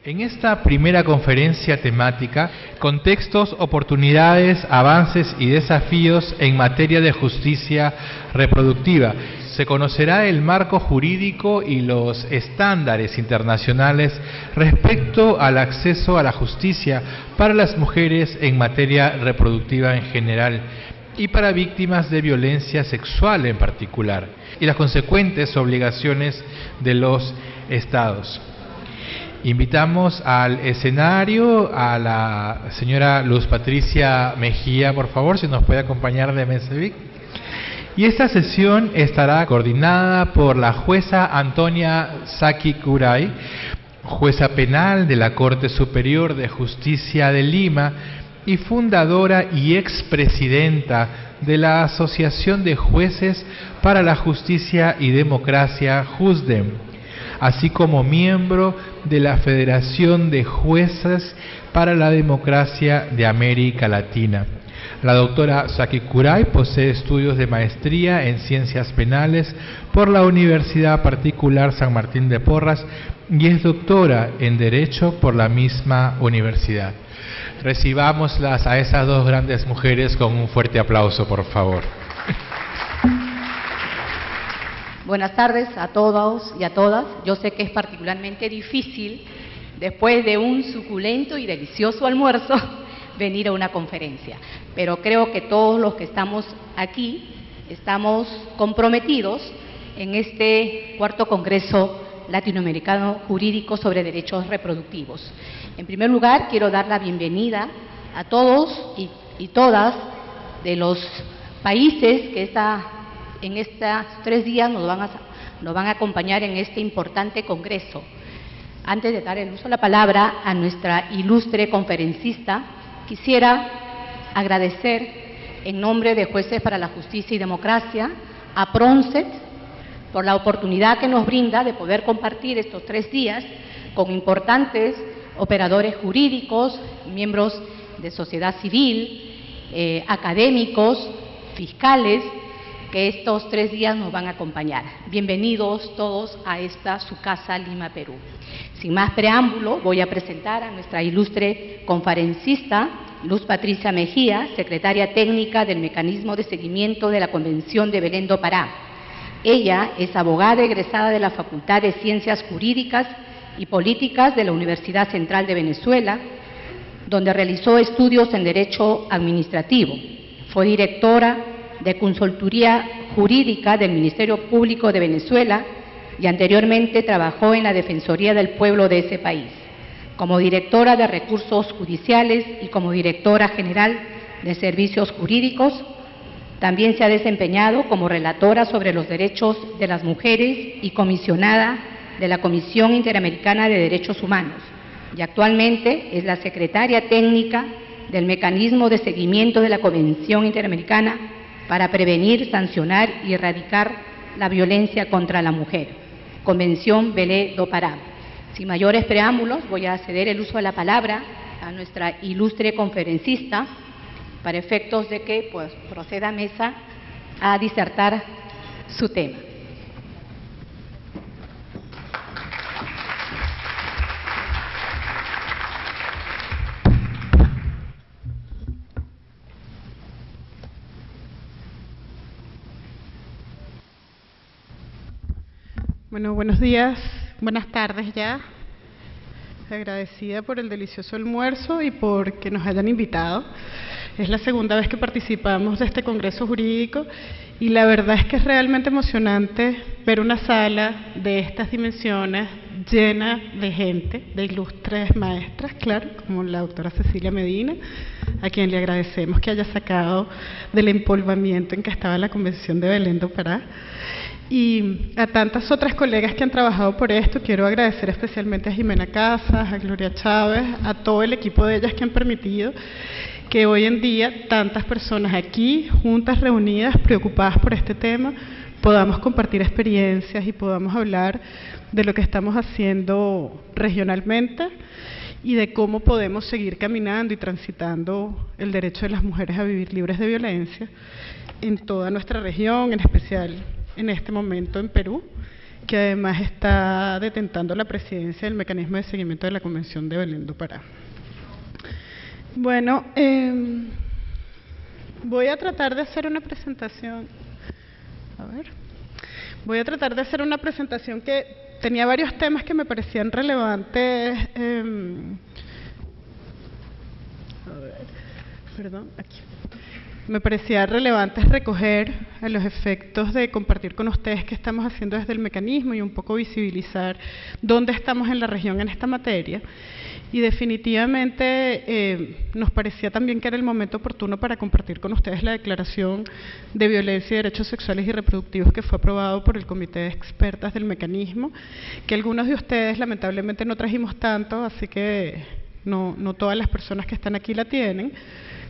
En esta primera conferencia temática, contextos, oportunidades, avances y desafíos en materia de justicia reproductiva, se conocerá el marco jurídico y los estándares internacionales respecto al acceso a la justicia para las mujeres en materia reproductiva en general y para víctimas de violencia sexual en particular, y las consecuentes obligaciones de los Estados. Invitamos al escenario a la señora Luz Patricia Mejía, por favor, si nos puede acompañar de Mensevic. Y esta sesión estará coordinada por la jueza Antonia Saki Kuray, jueza penal de la Corte Superior de Justicia de Lima y fundadora y expresidenta de la Asociación de Jueces para la Justicia y Democracia, JUSDEM, así como miembro de la Federación de Jueces para la Democracia de América Latina. La doctora Saki Kuray posee estudios de maestría en Ciencias Penales por la Universidad Particular San Martín de Porras y es doctora en Derecho por la misma universidad. Recibámoslas a esas dos grandes mujeres con un fuerte aplauso, por favor. Buenas tardes a todos y a todas. Yo sé que es particularmente difícil, después de un suculento y delicioso almuerzo, venir a una conferencia. Pero creo que todos los que estamos aquí estamos comprometidos en este cuarto Congreso Latinoamericano Jurídico sobre Derechos Reproductivos. En primer lugar, quiero dar la bienvenida a todos y todas de los países que en estos 3 días nos van a acompañar en este importante congreso. Antes de dar el uso de la palabra a nuestra ilustre conferencista, quisiera agradecer en nombre de Jueces para la Justicia y Democracia a PRONCET por la oportunidad que nos brinda de poder compartir estos 3 días con importantes operadores jurídicos, miembros de sociedad civil, académicos, fiscales, que estos 3 días nos van a acompañar. Bienvenidos todos a esta su casa, Lima, Perú. Sin más preámbulo, voy a presentar a nuestra ilustre conferencista, Luz Patricia Mejía, secretaria técnica del Mecanismo de Seguimiento de la Convención de Belén do Pará. Ella es abogada egresada de la Facultad de Ciencias Jurídicas y Políticas de la Universidad Central de Venezuela, donde realizó estudios en Derecho Administrativo. Fue directora de Consultoría Jurídica del Ministerio Público de Venezuela y anteriormente trabajó en la Defensoría del Pueblo de ese país, como directora de Recursos Judiciales y como directora general de Servicios Jurídicos. También se ha desempeñado como relatora sobre los derechos de las mujeres y comisionada de la Comisión Interamericana de Derechos Humanos, y actualmente es la secretaria técnica del Mecanismo de Seguimiento de la Convención Interamericana para prevenir, sancionar y erradicar la violencia contra la mujer, Convención Belén do Pará. Sin mayores preámbulos, voy a ceder el uso de la palabra a nuestra ilustre conferencista para efectos de que proceda a mesa a disertar su tema. Bueno, buenos días, buenas tardes ya. Agradecida por el delicioso almuerzo y por que nos hayan invitado. Es la segunda vez que participamos de este congreso jurídico y la verdad es que es realmente emocionante ver una sala de estas dimensiones llena de gente, de ilustres maestras, claro, como la doctora Cecilia Medina, a quien le agradecemos que haya sacado del empolvamiento en que estaba la Convención de Belén do Pará. Y a tantas otras colegas que han trabajado por esto, quiero agradecer especialmente a Jimena Casas, a Gloria Chávez, a todo el equipo de ellas que han permitido que hoy en día tantas personas aquí, juntas, reunidas, preocupadas por este tema, podamos compartir experiencias y podamos hablar de lo que estamos haciendo regionalmente y de cómo podemos seguir caminando y transitando el derecho de las mujeres a vivir libres de violencia en toda nuestra región, en especial en este momento en Perú, que además está detentando la presidencia del mecanismo de seguimiento de la Convención de Belén do Pará. Bueno, voy a tratar de hacer una presentación. Voy a tratar de hacer una presentación que tenía varios temas que me parecían relevantes. Me parecía relevante recoger a los efectos de compartir con ustedes qué estamos haciendo desde el mecanismo y un poco visibilizar dónde estamos en la región en esta materia. Y definitivamente nos parecía también que era el momento oportuno para compartir con ustedes la Declaración de Violencia y Derechos Sexuales y Reproductivos que fue aprobado por el Comité de Expertas del mecanismo, que algunos de ustedes lamentablemente no trajimos tanto, así que no todas las personas que están aquí la tienen,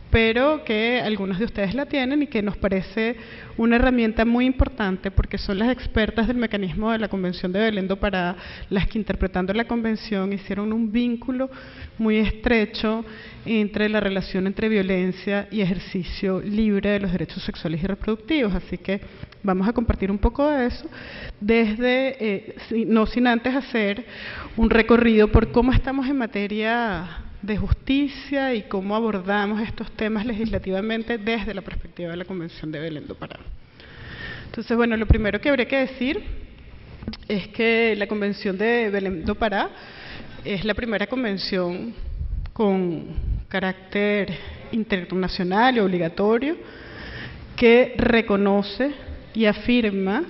pero que algunos de ustedes la tienen y que nos parece una herramienta muy importante porque son las expertas del mecanismo de la Convención de Belén do Pará las que, interpretando la Convención, hicieron un vínculo muy estrecho entre la relación entre violencia y ejercicio libre de los derechos sexuales y reproductivos. Así que vamos a compartir un poco de eso, no sin antes hacer un recorrido por cómo estamos en materia de justicia y cómo abordamos estos temas legislativamente desde la perspectiva de la Convención de Belén do Pará. Entonces, bueno, lo primero que habría que decir es que la Convención de Belén do Pará es la primera convención con carácter internacional y obligatorio que reconoce y afirma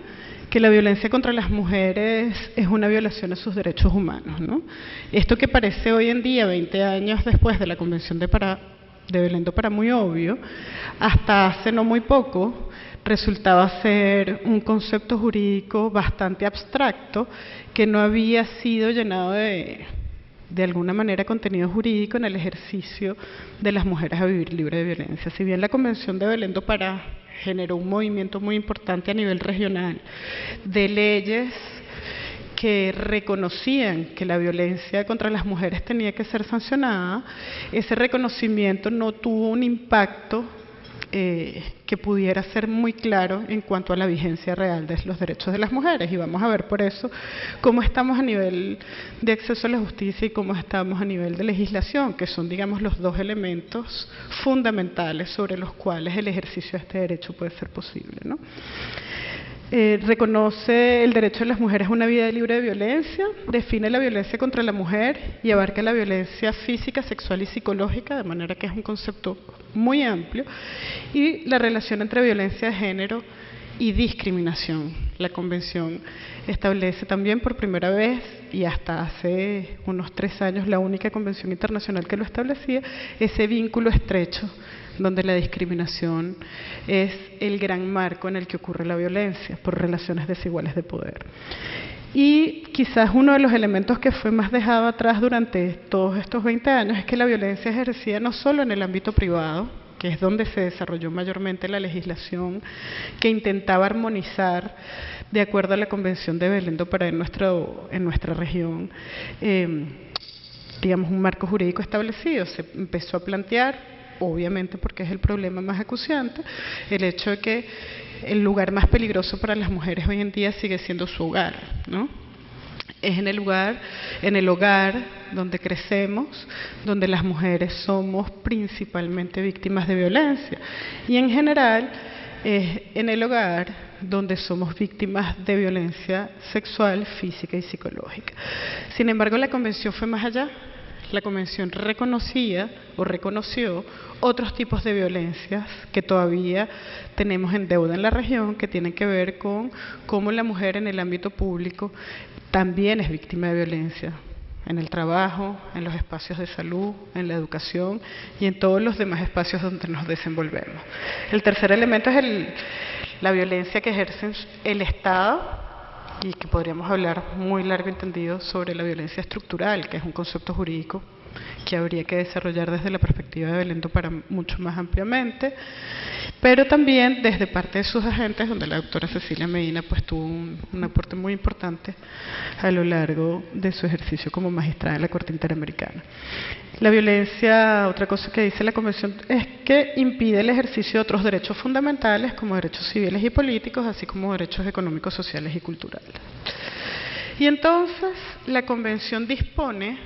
que la violencia contra las mujeres es una violación a sus derechos humanos, ¿no? Esto que parece hoy en día, 20 años después de la Convención de Belén do Pará, muy obvio, hasta hace no muy poco resultaba ser un concepto jurídico bastante abstracto que no había sido llenado de alguna manera contenido jurídico en el ejercicio de las mujeres a vivir libre de violencia. Si bien la Convención de Belén do Pará generó un movimiento muy importante a nivel regional de leyes que reconocían que la violencia contra las mujeres tenía que ser sancionada, ese reconocimiento no tuvo un impacto que pudiera ser muy claro en cuanto a la vigencia real de los derechos de las mujeres. Y vamos a ver por eso cómo estamos a nivel de acceso a la justicia y cómo estamos a nivel de legislación, que son, digamos, los dos elementos fundamentales sobre los cuales el ejercicio de este derecho puede ser posible, ¿no? Reconoce el derecho de las mujeres a una vida libre de violencia, define la violencia contra la mujer y abarca la violencia física, sexual y psicológica, de manera que es un concepto muy amplio, y la relación entre violencia de género y discriminación. La Convención establece también por primera vez, y hasta hace unos 3 años la única convención internacional que lo establecía, ese vínculo estrecho donde la discriminación es el gran marco en el que ocurre la violencia por relaciones desiguales de poder. Y quizás uno de los elementos que fue más dejado atrás durante todos estos 20 años es que la violencia es ejercida no solo en el ámbito privado, que es donde se desarrolló mayormente la legislación que intentaba armonizar de acuerdo a la Convención de Belén do Pará en nuestra región, digamos, un marco jurídico establecido. Se empezó a plantear, obviamente porque es el problema más acuciante, el hecho de que el lugar más peligroso para las mujeres hoy en día sigue siendo su hogar, ¿no? Es en el hogar donde crecemos, donde las mujeres somos principalmente víctimas de violencia. Y en general es en el hogar donde somos víctimas de violencia sexual, física y psicológica. Sin embargo, la Convención fue más allá. La Convención reconoció otros tipos de violencias que todavía tenemos en deuda en la región, que tienen que ver con cómo la mujer en el ámbito público también es víctima de violencia, en el trabajo, en los espacios de salud, en la educación y en todos los demás espacios donde nos desenvolvemos. El tercer elemento es la violencia que ejerce el Estado, y que podríamos hablar muy largo y entendido sobre la violencia estructural, que es un concepto jurídico que habría que desarrollar desde la perspectiva de Belén do Pará mucho más ampliamente, pero también desde parte de sus agentes, donde la doctora Cecilia Medina pues tuvo un aporte muy importante a lo largo de su ejercicio como magistrada en la Corte Interamericana. La violencia, otra cosa que dice la Convención, es que impide el ejercicio de otros derechos fundamentales como derechos civiles y políticos, así como derechos económicos, sociales y culturales. Y entonces la Convención dispone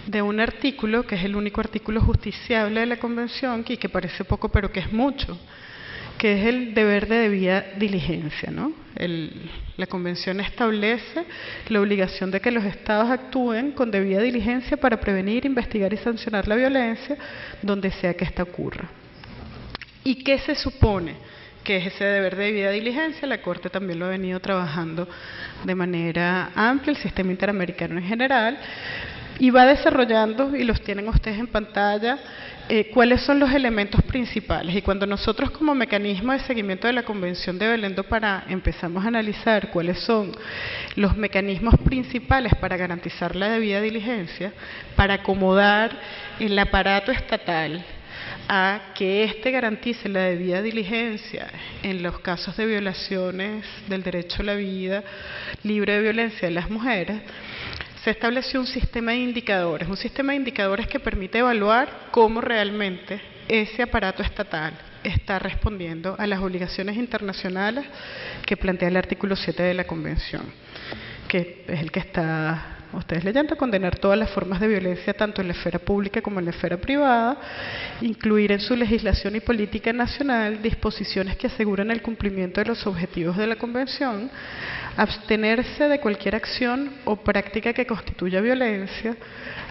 de un artículo, que es el único artículo justiciable de la Convención, y que parece poco pero que es mucho, que es el deber de debida diligencia, ¿no? La Convención establece la obligación de que los Estados actúen con debida diligencia para prevenir, investigar y sancionar la violencia donde sea que ésta ocurra. ¿Y qué se supone que es ese deber de debida diligencia? La Corte también lo ha venido trabajando de manera amplia, el sistema interamericano en general, y va desarrollando, y los tienen ustedes en pantalla, cuáles son los elementos principales. Y cuando nosotros como mecanismo de seguimiento de la Convención de Belén do Pará empezamos a analizar cuáles son los mecanismos principales para garantizar la debida diligencia, para acomodar el aparato estatal a que éste garantice la debida diligencia en los casos de violaciones del derecho a la vida libre de violencia de las mujeres, se estableció un sistema de indicadores que permite evaluar cómo realmente ese aparato estatal está respondiendo a las obligaciones internacionales que plantea el artículo 7 de la Convención, que es el que está ustedes leyendo: condenar todas las formas de violencia tanto en la esfera pública como en la esfera privada, incluir en su legislación y política nacional disposiciones que aseguren el cumplimiento de los objetivos de la Convención, abstenerse de cualquier acción o práctica que constituya violencia,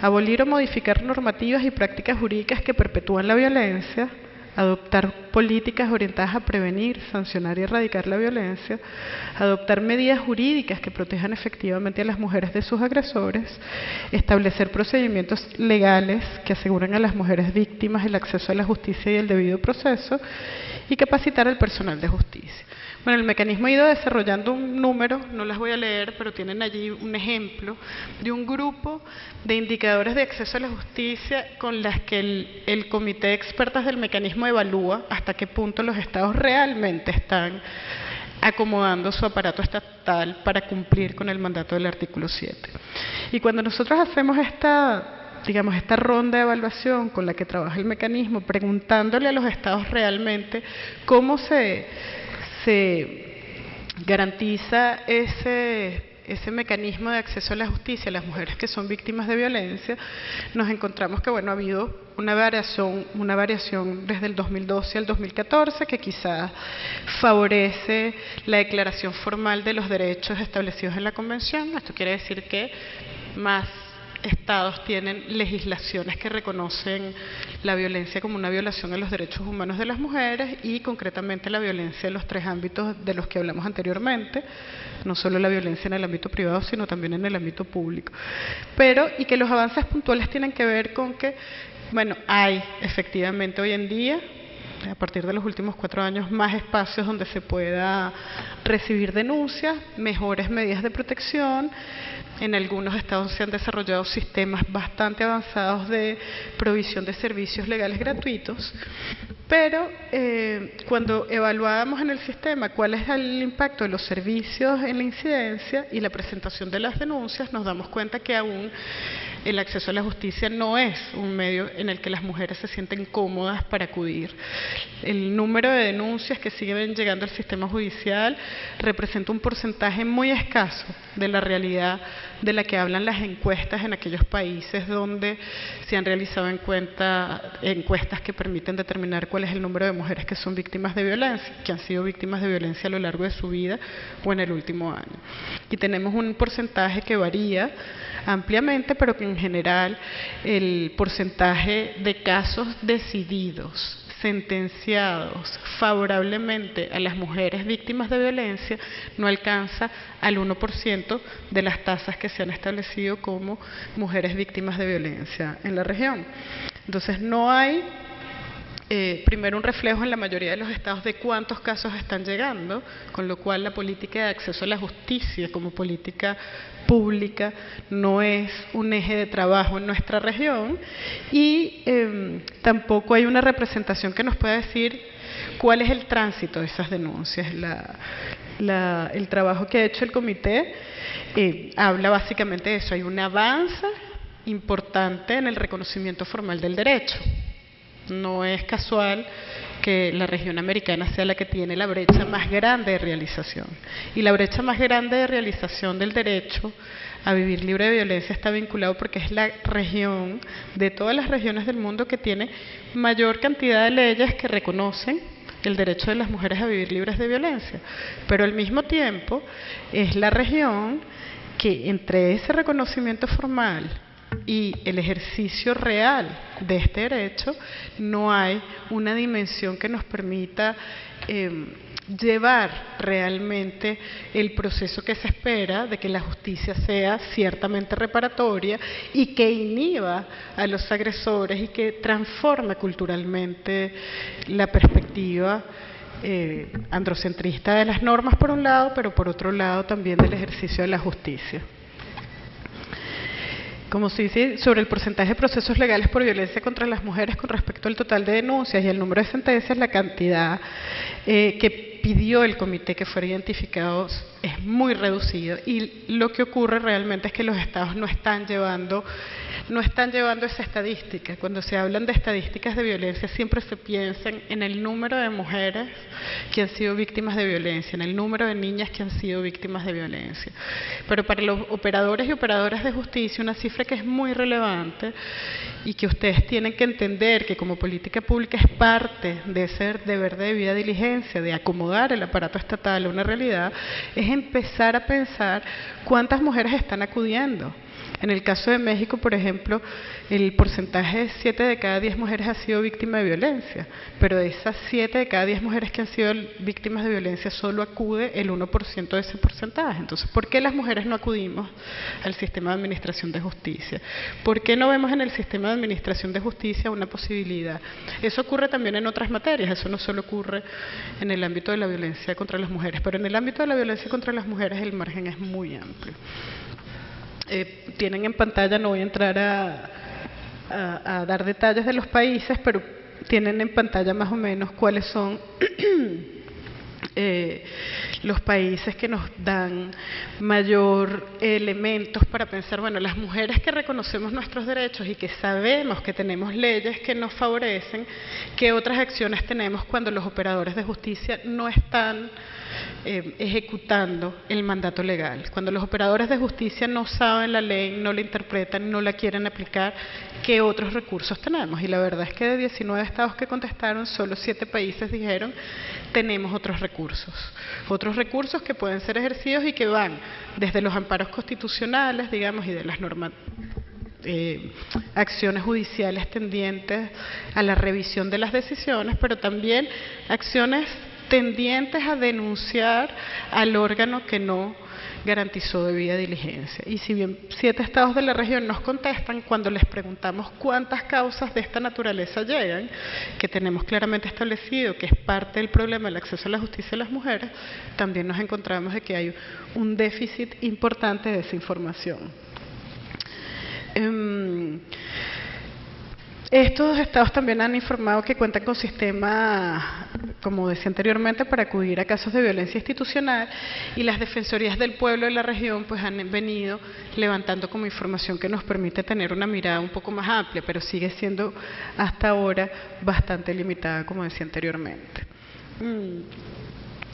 abolir o modificar normativas y prácticas jurídicas que perpetúan la violencia, adoptar políticas orientadas a prevenir, sancionar y erradicar la violencia, adoptar medidas jurídicas que protejan efectivamente a las mujeres de sus agresores, establecer procedimientos legales que aseguren a las mujeres víctimas el acceso a la justicia y el debido proceso, y capacitar al personal de justicia. Bueno, el mecanismo ha ido desarrollando un número, no las voy a leer, pero tienen allí un ejemplo de un grupo de indicadores de acceso a la justicia con las que el comité de expertas del mecanismo evalúa hasta qué punto los estados realmente están acomodando su aparato estatal para cumplir con el mandato del artículo 7. Y cuando nosotros hacemos esta ronda de evaluación con la que trabaja el mecanismo, preguntándole a los estados realmente cómo se garantiza ese mecanismo de acceso a la justicia a las mujeres que son víctimas de violencia, nos encontramos que ha habido una variación desde el 2012 al 2014 que quizás favorece la declaración formal de los derechos establecidos en la Convención. Esto quiere decir que más estados tienen legislaciones que reconocen la violencia como una violación a los derechos humanos de las mujeres, y concretamente la violencia en los tres ámbitos de los que hablamos anteriormente, no solo la violencia en el ámbito privado, sino también en el ámbito público. Y que los avances puntuales tienen que ver con que, hay efectivamente hoy en día, a partir de los últimos 4 años, más espacios donde se pueda recibir denuncias, mejores medidas de protección. En algunos estados se han desarrollado sistemas bastante avanzados de provisión de servicios legales gratuitos, pero cuando evaluábamos en el sistema cuál es el impacto de los servicios en la incidencia y la presentación de las denuncias, nos damos cuenta que aún el acceso a la justicia no es un medio en el que las mujeres se sienten cómodas para acudir. El número de denuncias que siguen llegando al sistema judicial representa un porcentaje muy escaso de la realidad de la que hablan las encuestas en aquellos países donde se han realizado encuestas que permiten determinar cuál es el número de mujeres que son víctimas de violencia, que han sido víctimas de violencia a lo largo de su vida o en el último año. Y tenemos un porcentaje que varía ampliamente, pero que en general el porcentaje de casos decididos, sentenciados favorablemente a las mujeres víctimas de violencia no alcanza al 1% de las tasas que se han establecido como mujeres víctimas de violencia en la región. Entonces no hay primero un reflejo en la mayoría de los estados de cuántos casos están llegando, con lo cual la política de acceso a la justicia como política pública no es un eje de trabajo en nuestra región, y tampoco hay una representación que nos pueda decir cuál es el tránsito de esas denuncias. El trabajo que ha hecho el comité habla básicamente de eso. Hay un avance importante en el reconocimiento formal del derecho. No es casual que la región americana sea la que tiene la brecha más grande de realización. Y la brecha más grande de realización del derecho a vivir libre de violencia está vinculado porque es la región de todas las regiones del mundo que tiene mayor cantidad de leyes que reconocen el derecho de las mujeres a vivir libres de violencia. Pero al mismo tiempo es la región que entre ese reconocimiento formal y el ejercicio real de este derecho no hay una dimensión que nos permita llevar realmente el proceso que se espera de que la justicia sea ciertamente reparatoria y que inhiba a los agresores y que transforme culturalmente la perspectiva androcentrista de las normas por un lado, pero por otro lado también del ejercicio de la justicia. Como se dice sobre el porcentaje de procesos legales por violencia contra las mujeres con respecto al total de denuncias y el número de sentencias, la cantidad que pidió el comité que fuera identificado es muy reducida, y lo que ocurre realmente es que los estados no están llevando esa estadística. Cuando se hablan de estadísticas de violencia siempre se piensa en el número de mujeres que han sido víctimas de violencia, en el número de niñas que han sido víctimas de violencia. Pero para los operadores y operadoras de justicia, una cifra que es muy relevante y que ustedes tienen que entender que como política pública es parte de ese deber de debida diligencia, de acomodar el aparato estatal a una realidad, es empezar a pensar cuántas mujeres están acudiendo. En el caso de México, por ejemplo, el porcentaje de 7 de cada 10 mujeres ha sido víctima de violencia, pero de esas 7 de cada 10 mujeres que han sido víctimas de violencia solo acude el 1% de ese porcentaje. Entonces, ¿por qué las mujeres no acudimos al sistema de administración de justicia? ¿Por qué no vemos en el sistema de administración de justicia una posibilidad? Eso ocurre también en otras materias, eso no solo ocurre en el ámbito de la violencia contra las mujeres, pero en el ámbito de la violencia contra las mujeres el margen es muy amplio. Tienen en pantalla, no voy a entrar a dar detalles de los países, pero tienen en pantalla más o menos cuáles son los países que nos dan mayor elementos para pensar, bueno, las mujeres que reconocemos nuestros derechos y que sabemos que tenemos leyes que nos favorecen, ¿qué otras acciones tenemos cuando los operadores de justicia no están ejecutando el mandato legal? Cuando los operadores de justicia no saben la ley, no la interpretan, no la quieren aplicar, ¿qué otros recursos tenemos? Y la verdad es que de 19 estados que contestaron, solo 7 países dijeron tenemos otros recursos que pueden ser ejercidos y que van desde los amparos constitucionales, digamos, y de las normas, acciones judiciales tendientes a la revisión de las decisiones, pero también acciones tendientes a denunciar al órgano que no garantizó debida diligencia. Y si bien 7 estados de la región nos contestan, cuando les preguntamos cuántas causas de esta naturaleza llegan, que tenemos claramente establecido que es parte del problema del acceso a la justicia de las mujeres, también nos encontramos de que hay un déficit importante de esa información. Estos estados también han informado que cuentan con sistemas, como decía anteriormente, para acudir a casos de violencia institucional, y las defensorías del pueblo de la región pues han venido levantando como información que nos permite tener una mirada un poco más amplia, pero sigue siendo hasta ahora bastante limitada, como decía anteriormente.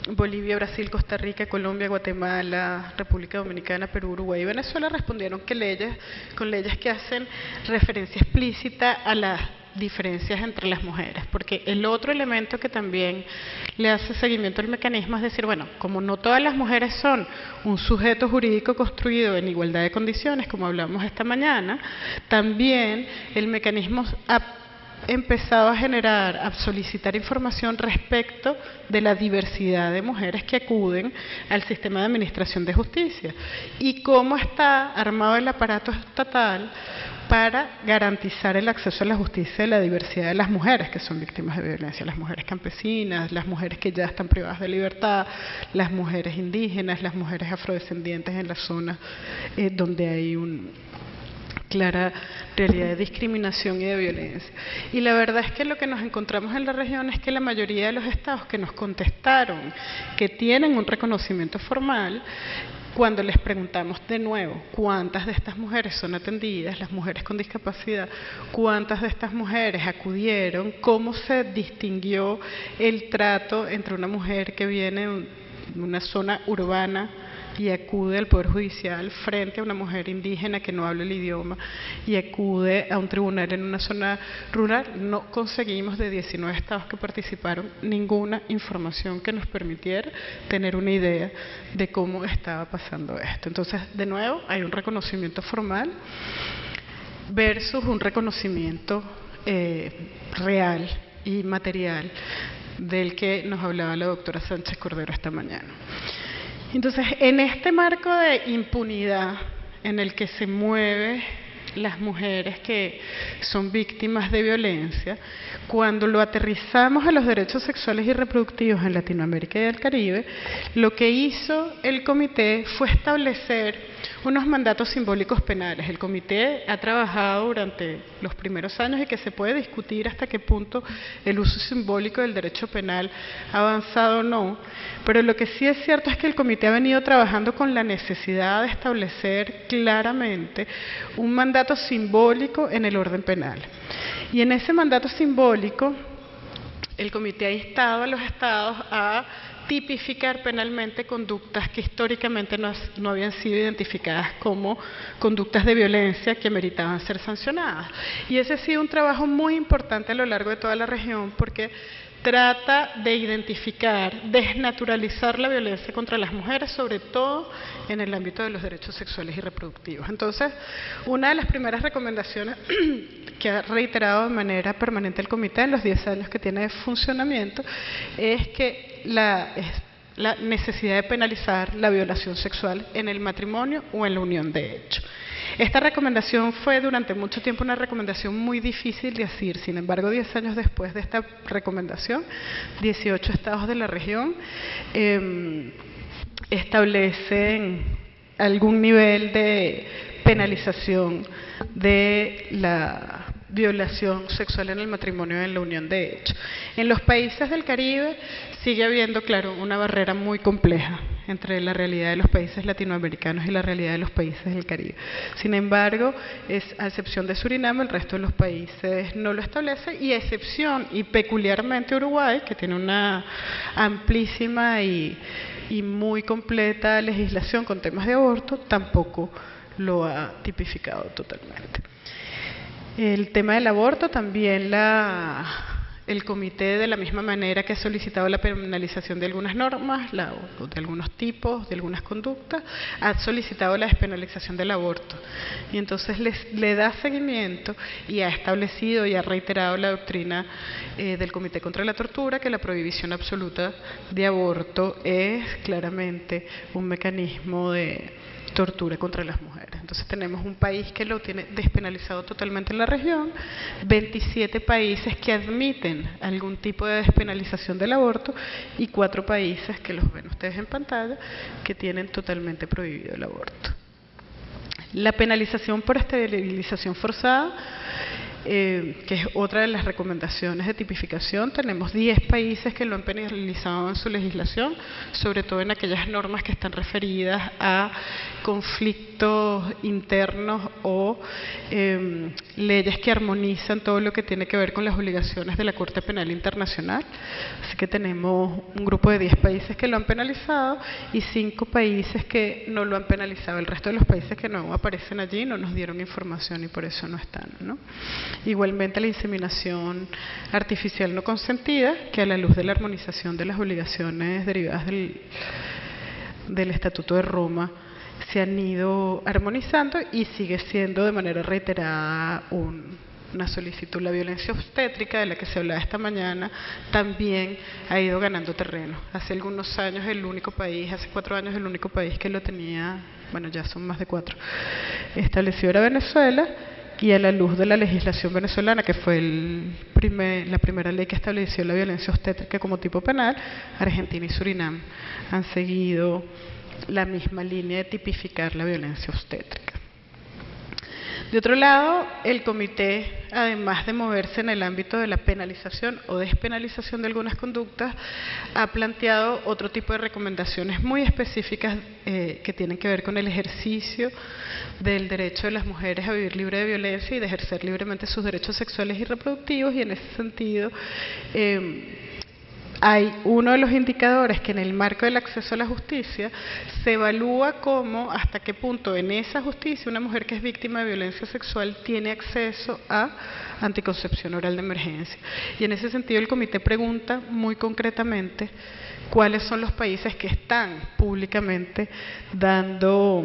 Bolivia, Brasil, Costa Rica, Colombia, Guatemala, República Dominicana, Perú, Uruguay y Venezuela respondieron que con leyes que hacen referencia explícita a las diferencias entre las mujeres, porque el otro elemento que también le hace seguimiento al mecanismo es decir, bueno, como no todas las mujeres son un sujeto jurídico construido en igualdad de condiciones, como hablamos esta mañana, también el mecanismo ha empezado a solicitar información respecto de la diversidad de mujeres que acuden al sistema de administración de justicia y cómo está armado el aparato estatal para garantizar el acceso a la justicia de la diversidad de las mujeres que son víctimas de violencia, las mujeres campesinas, las mujeres que ya están privadas de libertad, las mujeres indígenas, las mujeres afrodescendientes en las zonas donde hay clara realidad de discriminación y de violencia. Y la verdad es que lo que nos encontramos en la región es que la mayoría de los estados que nos contestaron que tienen un reconocimiento formal cuando les preguntamos de nuevo cuántas de estas mujeres son atendidas, las mujeres con discapacidad, cuántas de estas mujeres acudieron, cómo se distinguió el trato entre una mujer que viene de una zona urbana y acude al Poder Judicial frente a una mujer indígena que no habla el idioma y acude a un tribunal en una zona rural. No conseguimos, de 19 estados que participaron, ninguna información que nos permitiera tener una idea de cómo estaba pasando esto. Entonces, de nuevo, hay un reconocimiento formal versus un reconocimiento real y material del que nos hablaba la doctora Sánchez Cordero esta mañana. Entonces, en este marco de impunidad en el que se mueven las mujeres que son víctimas de violencia, cuando lo aterrizamos a los derechos sexuales y reproductivos en Latinoamérica y el Caribe, lo que hizo el comité fue establecer unos mandatos simbólicos penales. El comité ha trabajado durante los primeros años y que se puede discutir hasta qué punto el uso simbólico del derecho penal ha avanzado o no, pero lo que sí es cierto es que el comité ha venido trabajando con la necesidad de establecer claramente un mandato simbólico en el orden penal. Y en ese mandato simbólico, el comité ha instado a los estados a tipificar penalmente conductas que históricamente no habían sido identificadas como conductas de violencia que meritaban ser sancionadas. Y ese ha sido un trabajo muy importante a lo largo de toda la región, porque trata de identificar, desnaturalizar la violencia contra las mujeres, sobre todo en el ámbito de los derechos sexuales y reproductivos. Entonces, una de las primeras recomendaciones que ha reiterado de manera permanente el comité en los 10 años que tiene de funcionamiento es que la necesidad de penalizar la violación sexual en el matrimonio o en la unión de hecho. Esta recomendación fue durante mucho tiempo una recomendación muy difícil de hacer. Sin embargo, 10 años después de esta recomendación, 18 estados de la región establecen algún nivel de penalización de la violación sexual en el matrimonio y en la unión de hecho. En los países del Caribe sigue habiendo, claro, una barrera muy compleja entre la realidad de los países latinoamericanos y la realidad de los países del Caribe. Sin embargo, a excepción de Surinam, el resto de los países no lo establece, y a excepción y peculiarmente Uruguay, que tiene una amplísima y muy completa legislación con temas de aborto, tampoco lo ha tipificado totalmente. El tema del aborto también el comité, de la misma manera que ha solicitado la penalización de algunas normas, de algunos tipos, de algunas conductas, ha solicitado la despenalización del aborto. Y entonces le da seguimiento y ha establecido y ha reiterado la doctrina del Comité contra la Tortura, que la prohibición absoluta de aborto es claramente un mecanismo de tortura contra las mujeres. Entonces tenemos un país que lo tiene despenalizado totalmente en la región, 27 países que admiten algún tipo de despenalización del aborto y 4 países, que los ven ustedes en pantalla, que tienen totalmente prohibido el aborto. La penalización por esterilización forzada, que es otra de las recomendaciones de tipificación. Tenemos 10 países que lo han penalizado en su legislación, sobre todo en aquellas normas que están referidas a conflictos internos o leyes que armonizan todo lo que tiene que ver con las obligaciones de la Corte Penal Internacional. Así que tenemos un grupo de 10 países que lo han penalizado y 5 países que no lo han penalizado. El resto de los países que no aparecen allí no nos dieron información y por eso no están, ¿no? Igualmente la inseminación artificial no consentida, que a la luz de la armonización de las obligaciones derivadas del Estatuto de Roma se han ido armonizando y sigue siendo de manera reiterada una solicitud. La violencia obstétrica, de la que se hablaba esta mañana, también ha ido ganando terreno. Hace algunos años hace 4 años el único país que lo tenía, bueno, ya son más de 4, establecido era Venezuela. Y a la luz de la legislación venezolana, que fue la primera ley que estableció la violencia obstétrica como tipo penal, Argentina y Surinam han seguido la misma línea de tipificar la violencia obstétrica. De otro lado, el comité, además de moverse en el ámbito de la penalización o despenalización de algunas conductas, ha planteado otro tipo de recomendaciones muy específicas que tienen que ver con el ejercicio del derecho de las mujeres a vivir libre de violencia y de ejercer libremente sus derechos sexuales y reproductivos, y en ese sentido hay uno de los indicadores que en el marco del acceso a la justicia se evalúa cómo, hasta qué punto en esa justicia una mujer que es víctima de violencia sexual tiene acceso a anticoncepción oral de emergencia. Y en ese sentido el comité pregunta muy concretamente cuáles son los países que están públicamente dando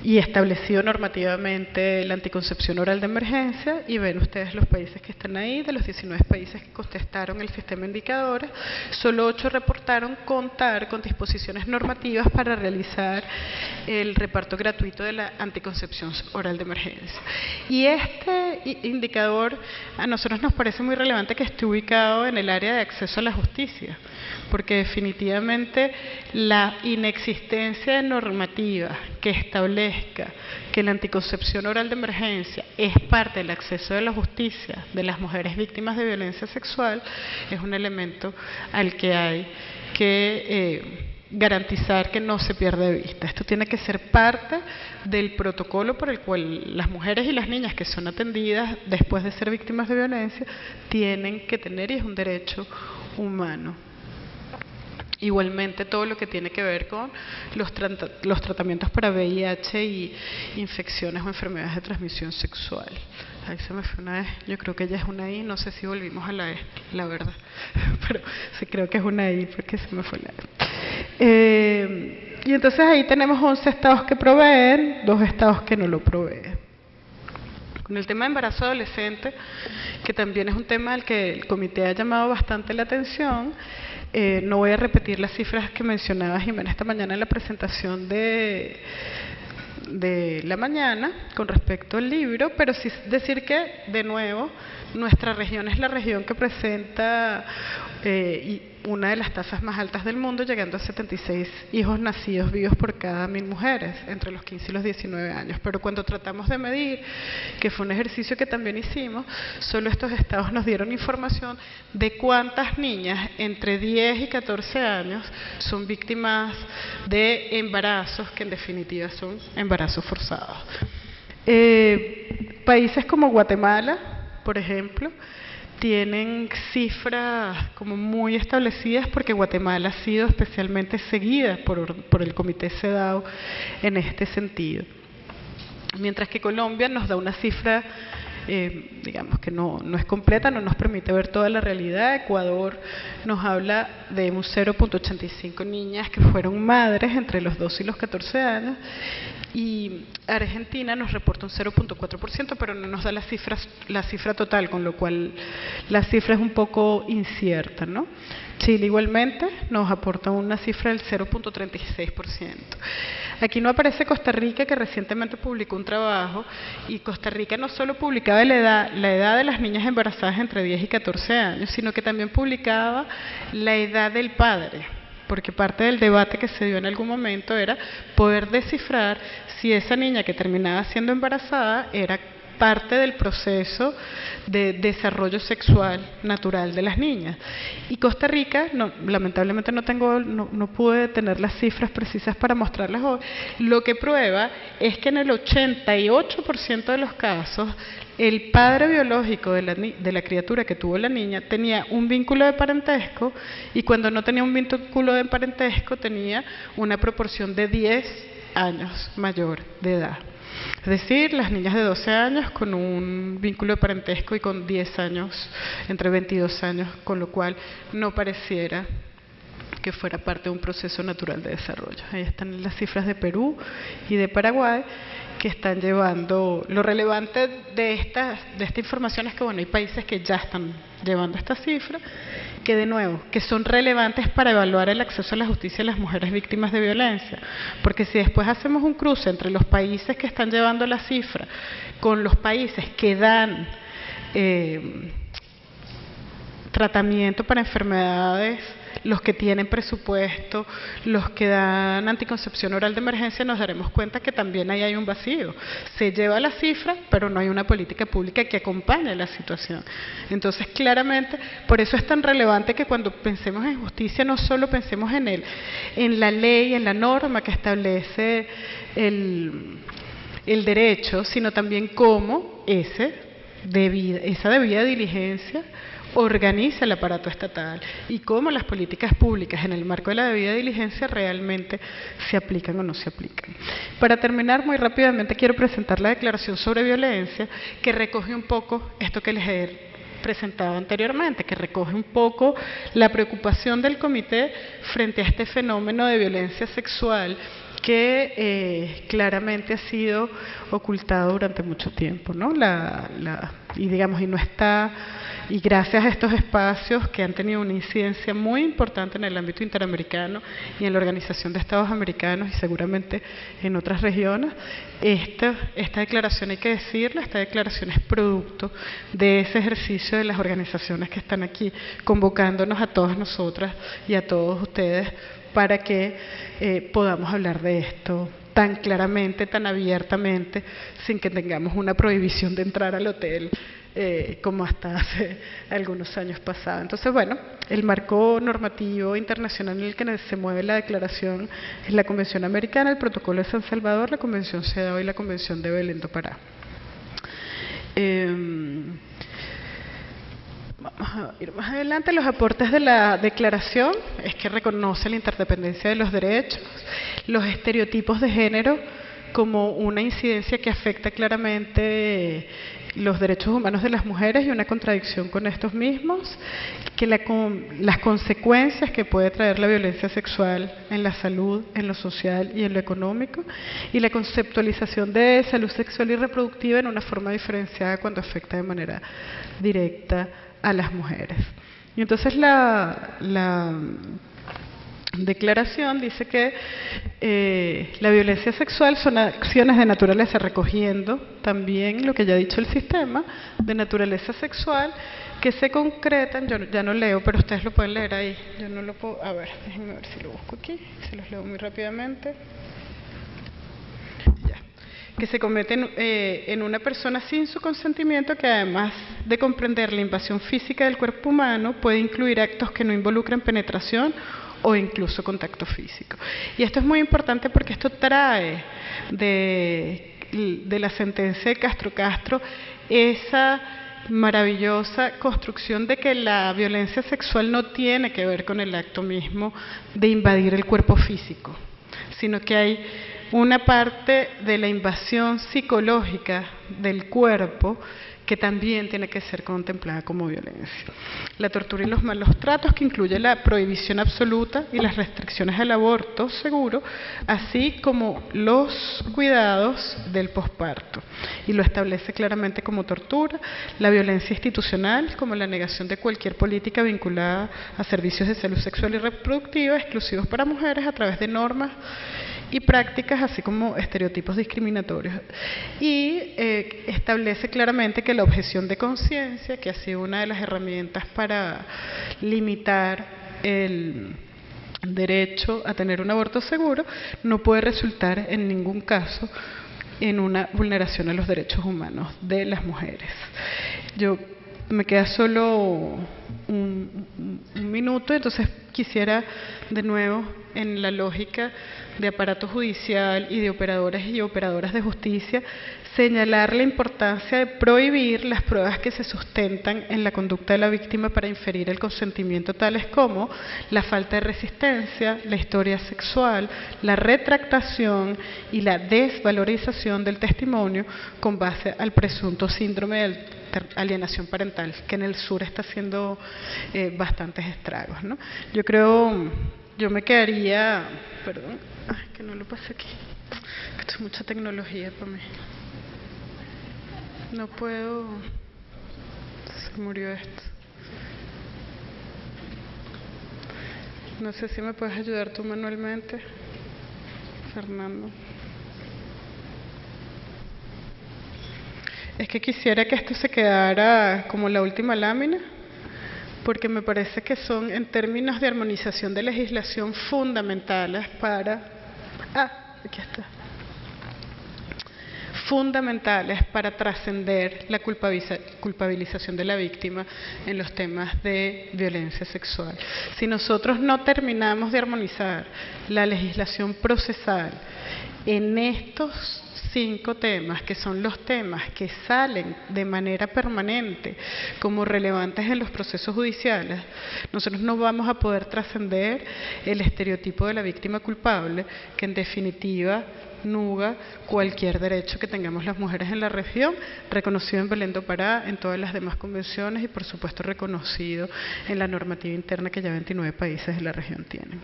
y establecido normativamente la anticoncepción oral de emergencia, y ven ustedes los países que están ahí. De los 19 países que contestaron el sistema de indicadores, solo 8 reportaron contar con disposiciones normativas para realizar el reparto gratuito de la anticoncepción oral de emergencia. Y este indicador a nosotros nos parece muy relevante que esté ubicado en el área de acceso a la justicia, porque definitivamente la inexistencia de normativa que establezca que la anticoncepción oral de emergencia es parte del acceso a la justicia de las mujeres víctimas de violencia sexual es un elemento al que hay que garantizar que no se pierda de vista. Esto tiene que ser parte del protocolo por el cual las mujeres y las niñas que son atendidas después de ser víctimas de violencia tienen que tener, y es un derecho humano. Igualmente todo lo que tiene que ver con los tratamientos para VIH y infecciones o enfermedades de transmisión sexual. Ahí se me fue una E, yo creo que ya es una I, no sé si volvimos a la E, la verdad, pero sí creo que es una I porque se me fue la E. Y entonces ahí tenemos 11 estados que proveen, 2 estados que no lo proveen. Con el tema de embarazo adolescente, que también es un tema al que el comité ha llamado bastante la atención, no voy a repetir las cifras que mencionaba Jimena esta mañana en la presentación de la mañana con respecto al libro, pero sí decir que, de nuevo, nuestra región es la región que presenta una de las tasas más altas del mundo, llegando a 76 hijos nacidos vivos por cada 1000 mujeres, entre los 15 y los 19 años. Pero cuando tratamos de medir, que fue un ejercicio que también hicimos, solo estos estados nos dieron información de cuántas niñas entre 10 y 14 años son víctimas de embarazos, que en definitiva son embarazos forzados. Países como Guatemala, por ejemplo, tienen cifras como muy establecidas, porque Guatemala ha sido especialmente seguida por el Comité CEDAW en este sentido. Mientras que Colombia nos da una cifra, digamos que no es completa, no nos permite ver toda la realidad. Ecuador nos habla de un 0.85 niñas que fueron madres entre los 12 y los 14 años, y Argentina nos reporta un 0.4%, pero no nos da la cifra total, con lo cual la cifra es un poco incierta, ¿no? Chile igualmente nos aporta una cifra del 0.36%. Aquí no aparece Costa Rica, que recientemente publicó un trabajo, y Costa Rica no solo publicaba la edad de las niñas embarazadas entre 10 y 14 años, sino que también publicaba la edad del padre, porque parte del debate que se dio en algún momento era poder descifrar si esa niña que terminaba siendo embarazada era parte del proceso de desarrollo sexual natural de las niñas. Y Costa Rica, lamentablemente no pude tener las cifras precisas para mostrarlas hoy, lo que prueba es que en el 88% de los casos el padre biológico de la criatura que tuvo la niña tenía un vínculo de parentesco, y cuando no tenía un vínculo de parentesco tenía una proporción de 10 años mayor de edad. Es decir, las niñas de 12 años con un vínculo de parentesco y con 10 años, entre 22 años, con lo cual no pareciera que fuera parte de un proceso natural de desarrollo. Ahí están las cifras de Perú y de Paraguay, que están llevando. Lo relevante de esta información es que, bueno, hay países que ya están llevando esta cifra, que de nuevo, que son relevantes para evaluar el acceso a la justicia de las mujeres víctimas de violencia, porque si después hacemos un cruce entre los países que están llevando la cifra con los países que dan tratamiento para enfermedades los que tienen presupuesto, los que dan anticoncepción oral de emergencia, nos daremos cuenta que también ahí hay un vacío. Se lleva la cifra, pero no hay una política pública que acompañe la situación. Entonces, claramente, por eso es tan relevante que cuando pensemos en justicia no solo pensemos en la ley, en la norma que establece el derecho, sino también cómo esa debida diligencia organiza el aparato estatal y cómo las políticas públicas en el marco de la debida diligencia realmente se aplican o no se aplican. Para terminar, muy rápidamente quiero presentar la Declaración sobre Violencia, que recoge un poco esto que les he presentado anteriormente, que recoge un poco la preocupación del comité frente a este fenómeno de violencia sexual que claramente ha sido ocultado durante mucho tiempo, ¿no? Y gracias a estos espacios que han tenido una incidencia muy importante en el ámbito interamericano y en la Organización de Estados Americanos y seguramente en otras regiones, esta declaración, hay que decirlo, esta declaración es producto de ese ejercicio de las organizaciones que están aquí convocándonos a todas nosotras y a todos ustedes para que podamos hablar de esto tan claramente, tan abiertamente, sin que tengamos una prohibición de entrar al hotel, como hasta hace algunos años pasados. Entonces, bueno, el marco normativo internacional en el que se mueve la declaración es la Convención Americana, el Protocolo de San Salvador, la Convención CEDAW y la Convención de Belém do Pará. Vamos a ir más adelante. Los aportes de la declaración es que reconoce la interdependencia de los derechos, los estereotipos de género como una incidencia que afecta claramente los derechos humanos de las mujeres y una contradicción con estos mismos, que las consecuencias que puede traer la violencia sexual en la salud, en lo social y en lo económico, y la conceptualización de salud sexual y reproductiva en una forma diferenciada cuando afecta de manera directa a las mujeres. Y entonces la declaración dice que la violencia sexual son acciones de naturaleza, recogiendo también lo que ya ha dicho el sistema, de naturaleza sexual, que se concretan, yo ya no leo, pero ustedes lo pueden leer ahí, yo no lo puedo, a ver, déjenme ver si lo busco aquí, se los leo muy rápidamente. Que se cometen en una persona sin su consentimiento, que además de comprender la invasión física del cuerpo humano, puede incluir actos que no involucran penetración o incluso contacto físico. Y esto es muy importante porque esto trae de la sentencia de Castro esa maravillosa construcción de que la violencia sexual no tiene que ver con el acto mismo de invadir el cuerpo físico, sino que hay una parte de la invasión psicológica del cuerpo que también tiene que ser contemplada como violencia. La tortura y los malos tratos, que incluye la prohibición absoluta y las restricciones al aborto seguro, así como los cuidados del posparto, y lo establece claramente como tortura. La violencia institucional, como la negación de cualquier política vinculada a servicios de salud sexual y reproductiva exclusivos para mujeres a través de normas y prácticas, así como estereotipos discriminatorios. Y establece claramente que la objeción de conciencia, que ha sido una de las herramientas para limitar el derecho a tener un aborto seguro, no puede resultar en ningún caso en una vulneración a los derechos humanos de las mujeres. Me queda solo un minuto, entonces quisiera de nuevo, en la lógica de aparato judicial y de operadores y operadoras de justicia, señalar la importancia de prohibir las pruebas que se sustentan en la conducta de la víctima para inferir el consentimiento, tales como la falta de resistencia, la historia sexual, la retractación y la desvalorización del testimonio con base al presunto síndrome de alienación parental, que en el sur está haciendo bastantes estragos, ¿no? Yo me quedaría, perdón, que no lo pasé aquí, esto es mucha tecnología para mí. No puedo, se murió esto. No sé si me puedes ayudar tú manualmente, Fernando. Es que quisiera que esto se quedara como la última lámina, porque me parece que son, en términos de armonización de legislación, fundamentales para... aquí está. Fundamentales para trascender la culpabilización de la víctima en los temas de violencia sexual. Si nosotros no terminamos de armonizar la legislación procesal en estos 5 temas, que son los temas que salen de manera permanente como relevantes en los procesos judiciales, nosotros no vamos a poder trascender el estereotipo de la víctima culpable, que en definitiva nuga cualquier derecho que tengamos las mujeres en la región, reconocido en Belén do Pará, en todas las demás convenciones y por supuesto reconocido en la normativa interna que ya 29 países de la región tienen.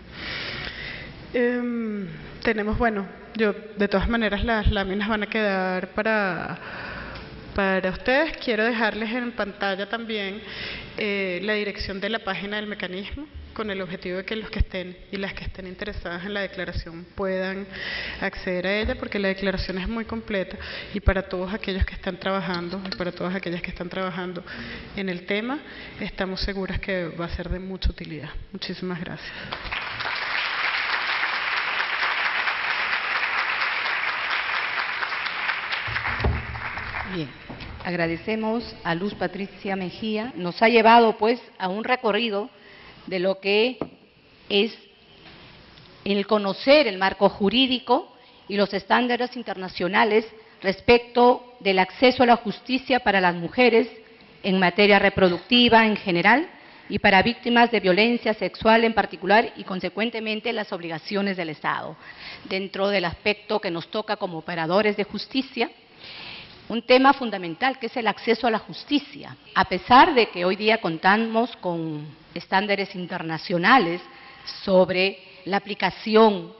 Tenemos, bueno, de todas maneras las láminas van a quedar para ustedes. Quiero dejarles en pantalla también la dirección de la página del mecanismo, con el objetivo de que los que estén y las que estén interesadas en la declaración puedan acceder a ella, porque la declaración es muy completa y para todos aquellos que están trabajando y para todas aquellas que están trabajando en el tema, estamos seguras que va a ser de mucha utilidad. Muchísimas gracias. Bien, agradecemos a Luz Patricia Mejía. Nos ha llevado pues a un recorrido de lo que es el conocer el marco jurídico y los estándares internacionales respecto del acceso a la justicia para las mujeres en materia reproductiva en general y para víctimas de violencia sexual en particular y consecuentemente las obligaciones del Estado. Dentro del aspecto que nos toca como operadores de justicia, un tema fundamental que es el acceso a la justicia. A pesar de que hoy día contamos con estándares internacionales sobre la aplicación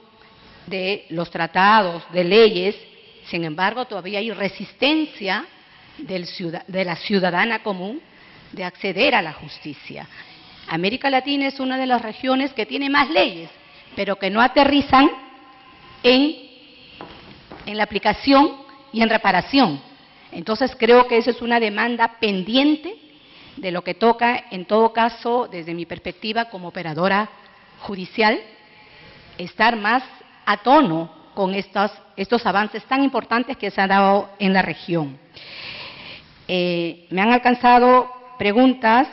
de los tratados, de leyes, sin embargo todavía hay resistencia de la ciudadana común de acceder a la justicia. América Latina es una de las regiones que tiene más leyes, pero que no aterrizan en la aplicación y en reparación. Entonces creo que esa es una demanda pendiente de lo que toca, en todo caso, desde mi perspectiva como operadora judicial, estar más a tono con estos avances tan importantes que se han dado en la región. Me han alcanzado preguntas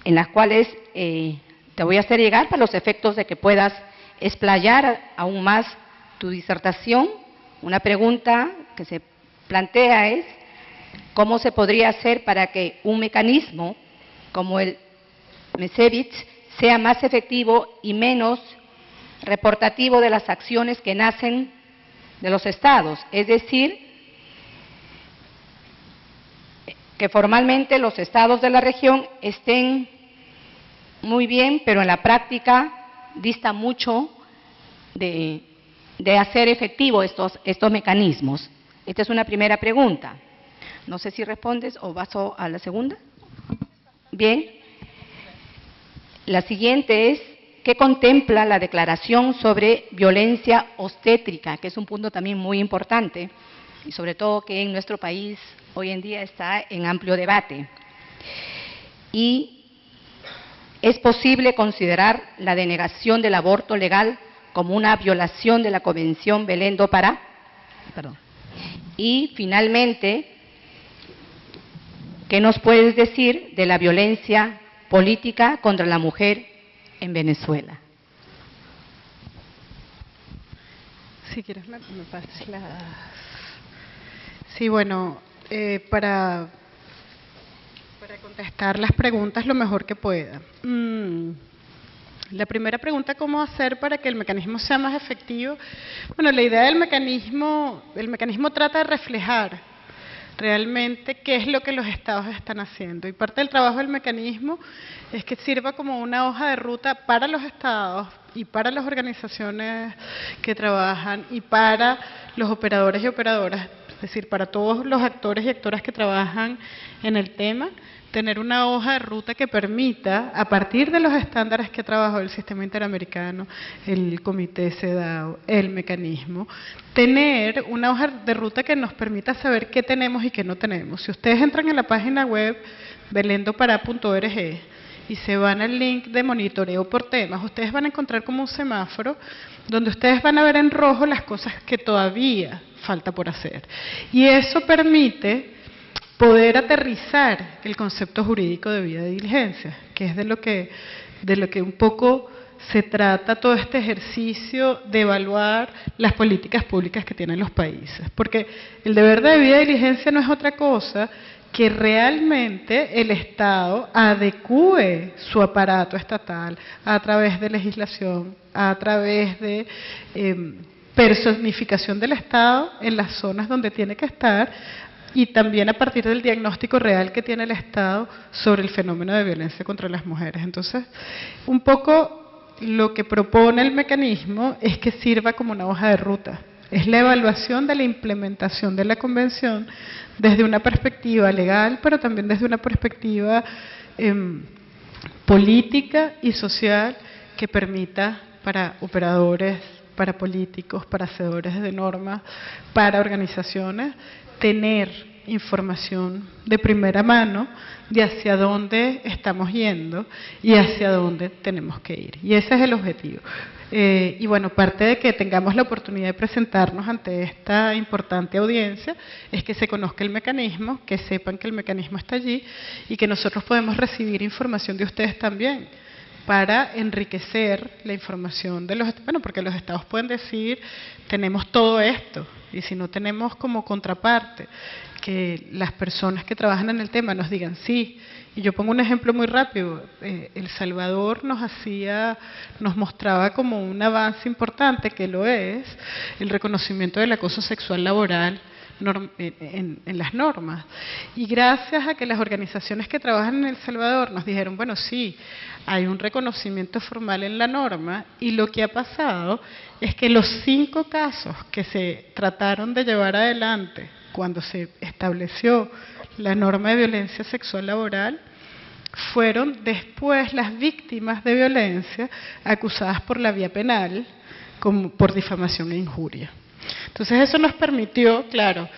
en las cuales te voy a hacer llegar para los efectos de que puedas explayar aún más tu disertación. Una pregunta que se plantea es cómo se podría hacer para que un mecanismo como el MESEVIT sea más efectivo y menos reportativo de las acciones que nacen de los estados, es decir, que formalmente los estados de la región estén muy bien, pero en la práctica dista mucho de hacer efectivo estos mecanismos. Esta es una primera pregunta. No sé si respondes o paso a la segunda. Bien. La siguiente es, ¿qué contempla la declaración sobre violencia obstétrica? Que es un punto también muy importante y sobre todo que en nuestro país hoy en día está en amplio debate. Y ¿es posible considerar la denegación del aborto legal como una violación de la Convención Belén do Pará? Y finalmente, ¿qué nos puedes decir de la violencia política contra la mujer en Venezuela? Si quieres me pasas las... Sí, bueno, para contestar las preguntas lo mejor que pueda. La primera pregunta, ¿cómo hacer para que el mecanismo sea más efectivo? Bueno, la idea del mecanismo, el mecanismo trata de reflejar realmente qué es lo que los estados están haciendo. Y parte del trabajo del mecanismo es que sirva como una hoja de ruta para los estados y para las organizaciones que trabajan y para los operadores y operadoras es decir, para todos los actores y actoras que trabajan en el tema, tener una hoja de ruta que permita, a partir de los estándares que trabajó el Sistema Interamericano, el Comité CEDAW, el mecanismo, tener una hoja de ruta que nos permita saber qué tenemos y qué no tenemos. Si ustedes entran en la página web belendopara.org y se van al link de monitoreo por temas, ustedes van a encontrar como un semáforo donde ustedes van a ver en rojo las cosas que todavía falta por hacer. Y eso permite poder aterrizar el concepto jurídico de vida de diligencia, que es de lo que un poco se trata todo este ejercicio de evaluar las políticas públicas que tienen los países. Porque el deber de debida diligencia no es otra cosa que realmente el Estado adecúe su aparato estatal a través de legislación, a través de personificación del Estado en las zonas donde tiene que estar, y también a partir del diagnóstico real que tiene el Estado sobre el fenómeno de violencia contra las mujeres. Entonces, un poco lo que propone el mecanismo es que sirva como una hoja de ruta. Es la evaluación de la implementación de la Convención desde una perspectiva legal, pero también desde una perspectiva política y social que permita para operadores, para políticos, para hacedores de normas, para organizaciones, tener información de primera mano de hacia dónde estamos yendo y hacia dónde tenemos que ir. Y ese es el objetivo. Y bueno, parte de que tengamos la oportunidad de presentarnos ante esta importante audiencia es que se conozca el mecanismo, que sepan que el mecanismo está allí y que nosotros podemos recibir información de ustedes también para enriquecer la información de los, bueno, porque los estados pueden decir, tenemos todo esto, y si no tenemos como contraparte que las personas que trabajan en el tema nos digan sí. Y yo pongo un ejemplo muy rápido. El Salvador nos mostraba como un avance importante, que lo es, el reconocimiento del acoso sexual laboral en las normas. Y gracias a que las organizaciones que trabajan en El Salvador nos dijeron, bueno, sí, hay un reconocimiento formal en la norma, y lo que ha pasado es que los 5 casos que se trataron de llevar adelante cuando se estableció la norma de violencia sexual laboral, fueron después las víctimas de violencia acusadas por la vía penal como por difamación e injuria. Entonces eso nos permitió, claro,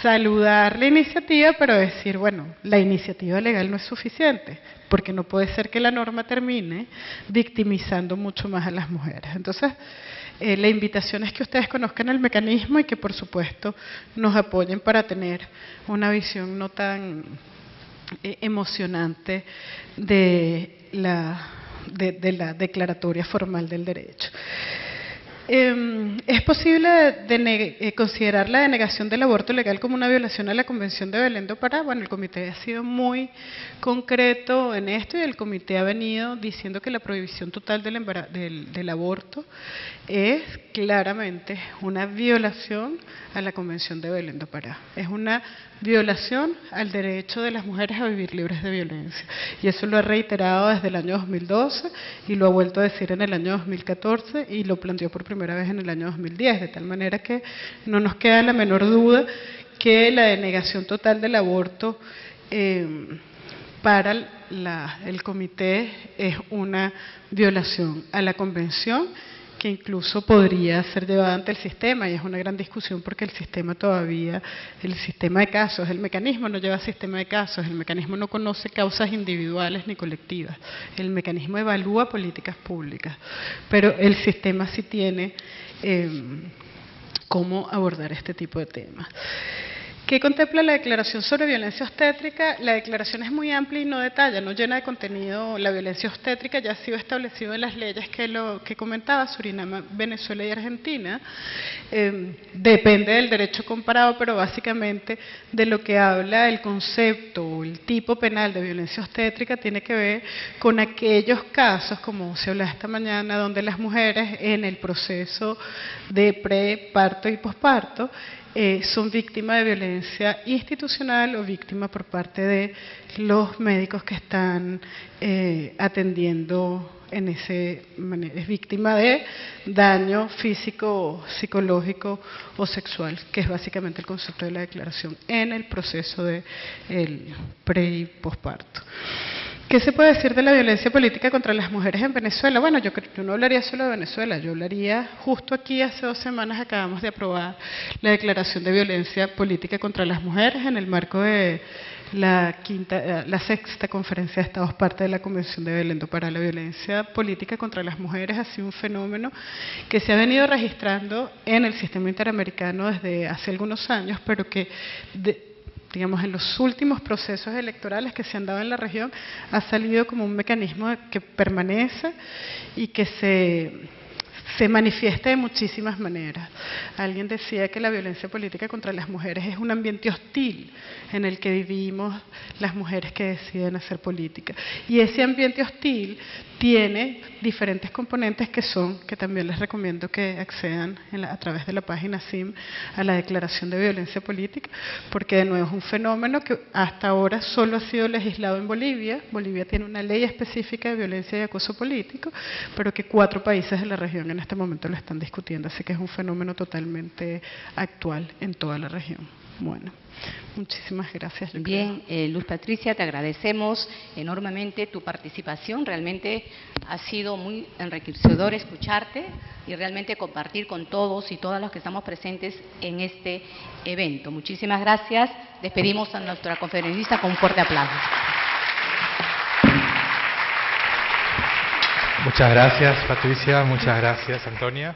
saludar la iniciativa, pero decir, bueno, la iniciativa legal no es suficiente, porque no puede ser que la norma termine victimizando mucho más a las mujeres. Entonces, la invitación es que ustedes conozcan el mecanismo y que, por supuesto, nos apoyen para tener una visión no tan emocionante de la declaratoria formal del derecho. ¿Es posible considerar la denegación del aborto legal como una violación a la Convención de Belén do Pará? Bueno, el comité ha sido muy concreto en esto y el comité ha venido diciendo que la prohibición total del aborto es claramente una violación a la Convención de Belén do Pará. Es una violación al derecho de las mujeres a vivir libres de violencia. Y eso lo ha reiterado desde el año 2012 y lo ha vuelto a decir en el año 2014 y lo planteó por primera vez en el año 2010, de tal manera que no nos queda la menor duda que la denegación total del aborto para el comité es una violación a la Convención, que incluso podría ser llevada ante el sistema, y es una gran discusión porque el sistema de casos, el mecanismo no lleva sistema de casos, el mecanismo no conoce causas individuales ni colectivas, el mecanismo evalúa políticas públicas, pero el sistema sí tiene cómo abordar este tipo de temas. ¿Qué contempla la declaración sobre violencia obstétrica? La declaración es muy amplia y no detalla, no llena de contenido la violencia obstétrica, ya ha sido establecido en las leyes que comentaba, Surinam, Venezuela y Argentina. Depende del derecho comparado, pero básicamente de lo que habla el concepto o el tipo penal de violencia obstétrica tiene que ver con aquellos casos, como se habla esta mañana, donde las mujeres en el proceso de preparto y posparto son víctimas de violencia institucional o víctimas por parte de los médicos que están atendiendo es víctima de daño físico, psicológico o sexual, que es básicamente el concepto de la declaración en el proceso del pre y posparto. ¿Qué se puede decir de la violencia política contra las mujeres en Venezuela? Bueno, yo no hablaría solo de Venezuela, yo hablaría, justo aquí hace 2 semanas acabamos de aprobar la Declaración de Violencia Política contra las Mujeres en el marco de la 6ª Conferencia de Estados, parte de la Convención de Belén do Pará. La violencia política contra las mujeres ha sido un fenómeno que se ha venido registrando en el sistema interamericano desde hace algunos años, pero que digamos, en los últimos procesos electorales que se han dado en la región, ha salido como un mecanismo que permanece y que se manifiesta de muchísimas maneras. Alguien decía que la violencia política contra las mujeres es un ambiente hostil en el que vivimos las mujeres que deciden hacer política. Y ese ambiente hostil tiene diferentes componentes que también les recomiendo que accedan a través de la página CIM a la Declaración de Violencia Política, porque de nuevo es un fenómeno que hasta ahora solo ha sido legislado en Bolivia. Bolivia tiene una ley específica de violencia y acoso político, pero que 4 países de la región en este momento lo están discutiendo, así que es un fenómeno totalmente actual en toda la región. Bueno, muchísimas gracias. Bien, Luz Patricia, te agradecemos enormemente tu participación. Realmente ha sido muy enriquecedor escucharte y realmente compartir con todos y todas los que estamos presentes en este evento. Muchísimas gracias. Despedimos a nuestra conferencista con un fuerte aplauso. Muchas gracias, Patricia. Muchas gracias, Antonia.